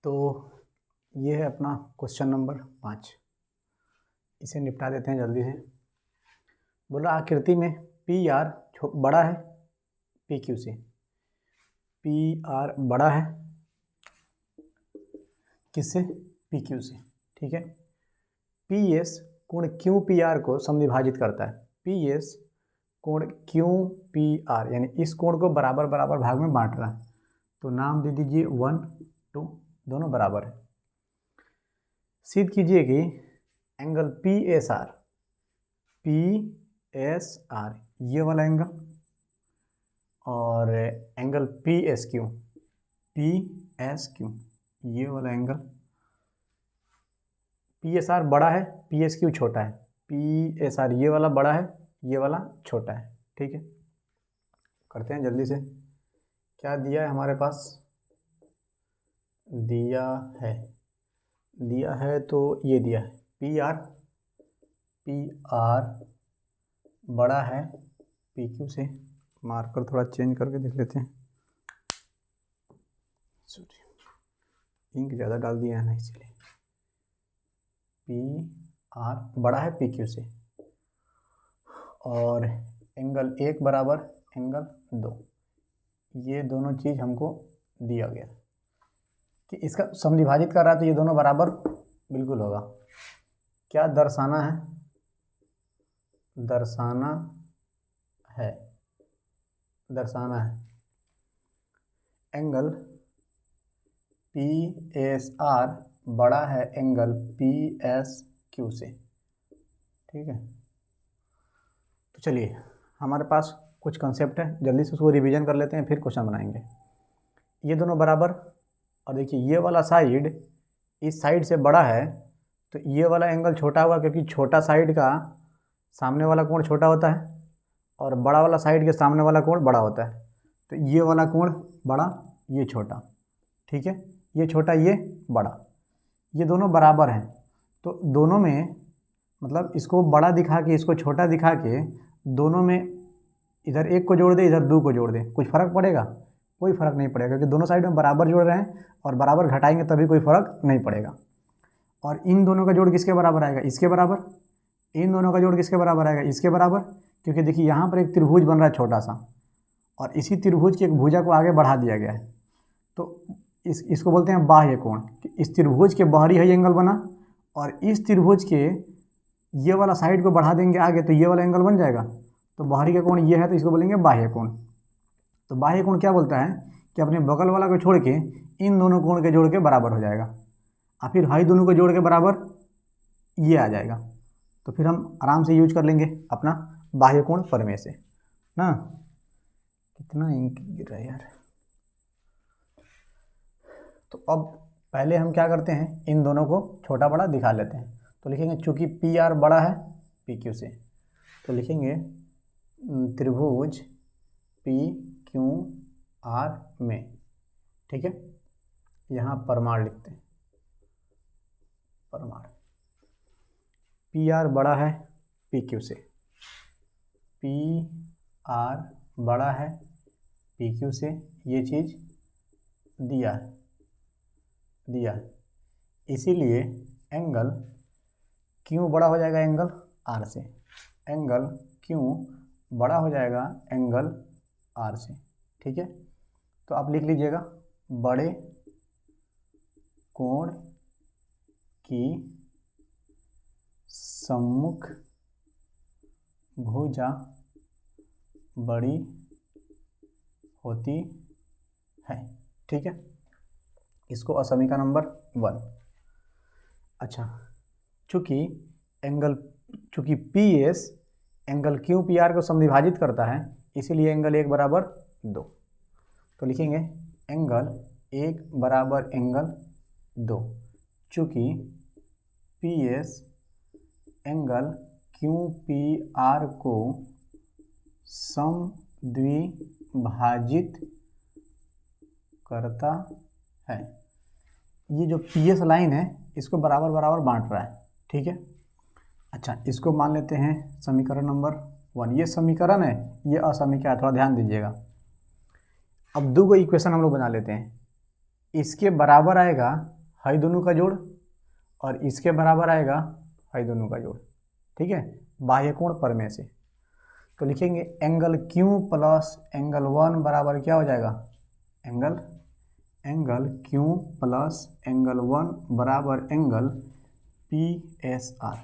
तो ये है अपना क्वेश्चन नंबर 5। इसे निपटा देते हैं जल्दी से। बोला आकृति में पी आर बड़ा है पी क्यू से। पी आर बड़ा है किससे? पी क्यू से। ठीक है। पी एस कोण क्यू पी आर को समद्विभाजित करता है। पी एस कोण क्यू पी आर यानी इस कोण को बराबर बराबर भाग में बांट रहा है। तो नाम दे दीजिए 1 2, दोनों बराबर है। सिद्ध कीजिए कि एंगल पी एस आर ये वाला एंगल और एंगल पी एस क्यू ये वाला एंगल। पी एस आर बड़ा है पी एस क्यू छोटा है। पी एस आर ये वाला बड़ा है ये वाला छोटा है। ठीक है, करते हैं जल्दी से। क्या दिया है हमारे पास? दिया है तो ये दिया है पी आर बड़ा है पी क्यू से। मार्कर थोड़ा चेंज करके देख लेते हैं। इंक ज़्यादा डाल दिया है ना, इसलिए। पी आर बड़ा है पी क्यू से और एंगल 1 बराबर एंगल 2, ये दोनों चीज़ हमको दिया गया कि इसका समद्विभाजित कर रहा है तो ये दोनों बराबर बिल्कुल होगा। क्या दर्शाना है? दर्शाना है एंगल पी एस आर बड़ा है एंगल पी एस क्यू से। ठीक है, तो चलिए हमारे पास कुछ कंसेप्ट है, जल्दी से उसको रिवीजन कर लेते हैं, फिर क्वेश्चन बनाएंगे। ये दोनों बराबर, और देखिए ये वाला साइड इस साइड से बड़ा है तो ये वाला एंगल छोटा हुआ, क्योंकि छोटा साइड का सामने वाला कोण छोटा होता है और बड़ा वाला साइड के सामने वाला कोण बड़ा होता है। तो ये वाला कोण बड़ा ये छोटा। ठीक है, ये छोटा ये बड़ा, ये दोनों बराबर हैं। तो दोनों में मतलब इसको बड़ा दिखा के इसको छोटा दिखा के दोनों में इधर 1 को जोड़ दे इधर 2 को जोड़ दे, कुछ फ़र्क पड़ेगा? कोई फ़र्क नहीं पड़ेगा, क्योंकि दोनों साइड में बराबर जोड़ रहे हैं और बराबर घटाएंगे तभी कोई फ़र्क नहीं पड़ेगा। और इन दोनों का जोड़ किसके बराबर आएगा? इसके बराबर। इन दोनों का जोड़ किसके बराबर आएगा? इसके बराबर, क्योंकि देखिए यहाँ पर एक त्रिभुज बन रहा है छोटा सा और इसी त्रिभुज की एक भुजा को आगे बढ़ा दिया गया है। तो इसको बोलते हैं बाह्य कोण। इस त्रिभुज के बाहरी है एंगल बना और इस त्रिभुज के ये वाला साइड को बढ़ा देंगे आगे तो ये वाला एंगल बन जाएगा। तो बाहरी का कोण ये है तो इसको बोलेंगे बाह्य कोण। तो बाह्य कोण क्या बोलता है कि अपने बगल वाला को छोड़ के इन दोनों कोण के जोड़ के बराबर हो जाएगा और फिर हाई दोनों को जोड़ के बराबर ये आ जाएगा। तो फिर हम आराम से यूज कर लेंगे अपना बाह्य कोण प्रमेय से ना। कितना इंक गिर रहा है यार। तो अब पहले हम क्या करते हैं, इन दोनों को छोटा बड़ा दिखा लेते हैं। तो लिखेंगे चूंकि पी आर बड़ा है पी क्यू से, तो लिखेंगे त्रिभुज पी क्यू आर में। ठीक है, यहाँ परमाण लिखते हैं। परमाण पी आर बड़ा है पी क्यू से। पी आर बड़ा है पी क्यू से, ये चीज़ दिया है। इसीलिए एंगल क्यों बड़ा हो जाएगा एंगल आर से। एंगल क्यों बड़ा हो जाएगा एंगल आर से। ठीक है, तो आप लिख लीजिएगा बड़े कोण की सम्मुख भुजा बड़ी होती है। ठीक है, इसको असमीका नंबर 1। अच्छा, चूंकि P S angle Q P R को समद्विभाजित करता है इसीलिए एंगल 1 बराबर 2। तो लिखेंगे एंगल 1 बराबर एंगल 2। चूंकि P S angle Q P R को समद्विभाजित करता है। ये जो पी एस लाइन है इसको बराबर बराबर बांट रहा है। ठीक है, अच्छा इसको मान लेते हैं समीकरण नंबर 1। ये समीकरण है, ये असमीका है, थोड़ा ध्यान दीजिएगा। अब दो इक्वेशन हम लोग बना लेते हैं। इसके बराबर आएगा हाई दोनों का जोड़ और इसके बराबर आएगा हाई दोनों का जोड़, ठीक है, बाह्य कोण प्रमेय से। तो लिखेंगे एंगल Q प्लस एंगल 1 बराबर क्या हो जाएगा, एंगल Q प्लस एंगल 1 बराबर एंगल PSR,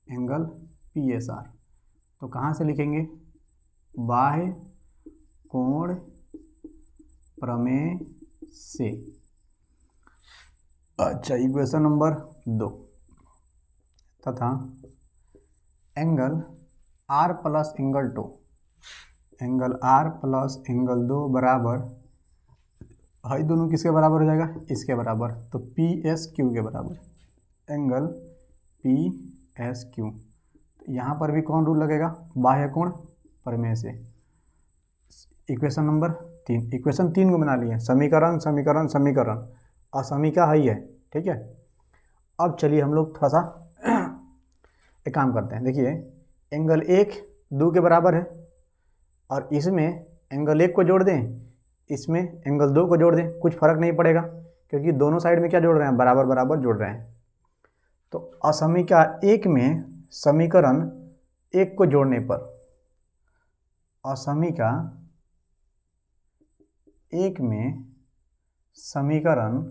एंगल PSR। तो कहाँ से लिखेंगे, बाह्य कोण प्रमेय से। अच्छा, इक्वेशन नंबर 2 तथा angle R plus angle 2, angle R plus angle 2 बराबर हाई दोनों किसके बराबर हो जाएगा, इसके बराबर, तो PSQ के बराबर, एंगल PSQ। यहाँ पर भी कौन रूल लगेगा, बाह्य कोण प्रमेय से। इक्वेशन नंबर 3, इक्वेशन 3 को बना लिए, समीकरण समीकरण समीकरण, असमीका है ही है, ठीक है। अब चलिए हम लोग थोड़ा सा एक काम करते हैं। देखिए एंगल 1 2 के बराबर है और इसमें एंगल 1 को जोड़ दें, इसमें एंगल 2 को जोड़ दें, कुछ फर्क नहीं पड़ेगा क्योंकि दोनों साइड में क्या जोड़ रहे हैं, बराबर बराबर जोड़ रहे हैं। तो असमीका 1 में समीकरण 1 को जोड़ने पर, असमीका 1 में समीकरण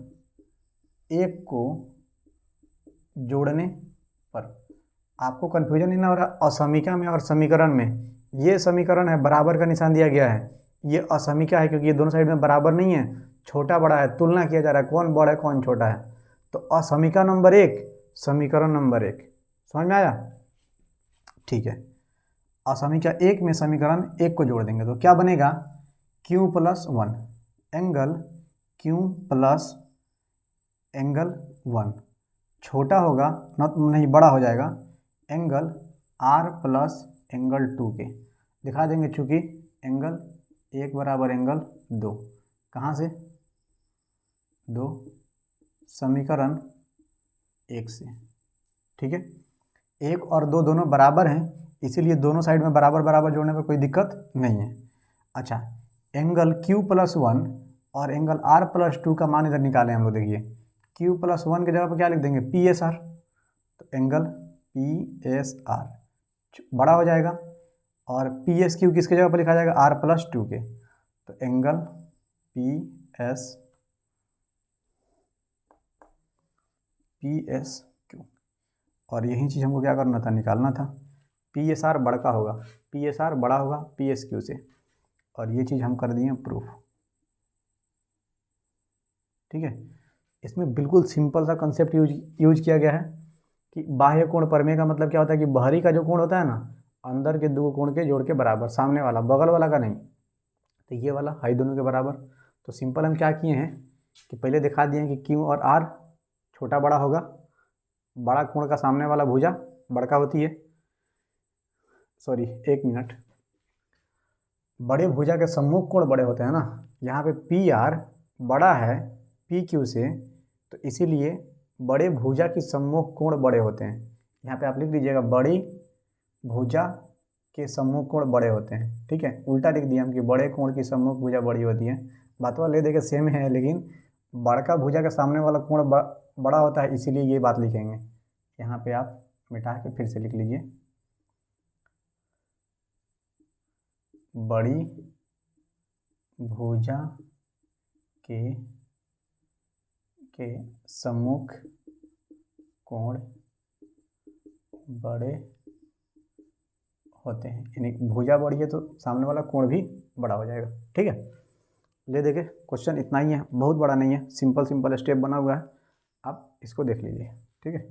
1 को जोड़ने पर, आपको कन्फ्यूजन नहीं ना हो रहा, असमीका में और समीकरण में, ये समीकरण है बराबर का निशान दिया गया है, ये असमीका है क्योंकि ये दोनों साइड में बराबर नहीं है, छोटा बड़ा है, तुलना किया जा रहा है कौन बड़ा है कौन छोटा है। तो असमीका नंबर 1 समीकरण नंबर 1, समझ में आया, ठीक है। असमीका 1 में समीकरण 1 को जोड़ देंगे तो क्या बनेगा, Q plus 1, angle Q plus angle 1 छोटा होगा नहीं बड़ा हो जाएगा, एंगल R प्लस एंगल 2 के दिखा देंगे, चूँकि एंगल 1 बराबर एंगल 2, कहाँ से 2 समीकरण 1 से, ठीक है। 1 और 2 दोनों बराबर हैं, इसीलिए दोनों साइड में बराबर बराबर जोड़ने पर कोई दिक्कत नहीं है। अच्छा, एंगल Q प्लस 1 और एंगल R प्लस 2 का मान इधर निकालें हम लोग। देखिए Q प्लस 1 की जगह पर क्या लिख देंगे, PSR, तो एंगल PSR बड़ा हो जाएगा और PSQ किसके जगह पर लिखा जाएगा, R प्लस 2 के, तो एंगल PSQ। और यही चीज़ हमको क्या करना था, निकालना था। PSR बड़ा होगा, PSR बड़ा होगा PSQ से, और ये चीज़ हम कर दिए प्रूफ, ठीक है। इसमें बिल्कुल सिंपल सा कंसेप्ट यूज किया गया है कि बाह्य कोण प्रमेय का मतलब क्या होता है कि बाहरी का जो कोण होता है ना, अंदर के दो कोण के जोड़ के बराबर, सामने वाला बगल वाला का नहीं, तो ये वाला हाई दोनों के बराबर। तो सिंपल हम क्या किए हैं कि पहले दिखा दिए हैं कि Q और R छोटा बड़ा होगा, बड़ा कोण का सामने वाला भुजा बड़का होती है, सॉरी 1 मिनट, बड़े भुजा के सम्मुख कोण बड़े होते हैं ना, यहाँ पे PR बड़ा है PQ से, तो इसीलिए बड़े भुजा की सम्मुख कोण बड़े होते हैं। यहाँ पे आप लिख दीजिएगा बड़ी भुजा के सम्मुख कोण बड़े होते हैं, ठीक है। उल्टा लिख दिया हम कि बड़े कोण की सम्मुख भुजा बड़ी होती है, बातवा ले देके सेम है, लेकिन बड़का भुजा के सामने वाला कोण बड़ा होता है, इसीलिए ये बात लिखेंगे। यहाँ पे आप मिटा के फिर से लिख लीजिए, बड़ी भुजा के सम्मुख कोण बड़े होते हैं, यानी भुजा बड़ी है तो सामने वाला कोण भी बड़ा हो जाएगा, ठीक है। ले देखे क्वेश्चन इतना ही है, बहुत बड़ा नहीं है, सिंपल सिंपल स्टेप बना हुआ है, आप इसको देख लीजिए, ठीक है।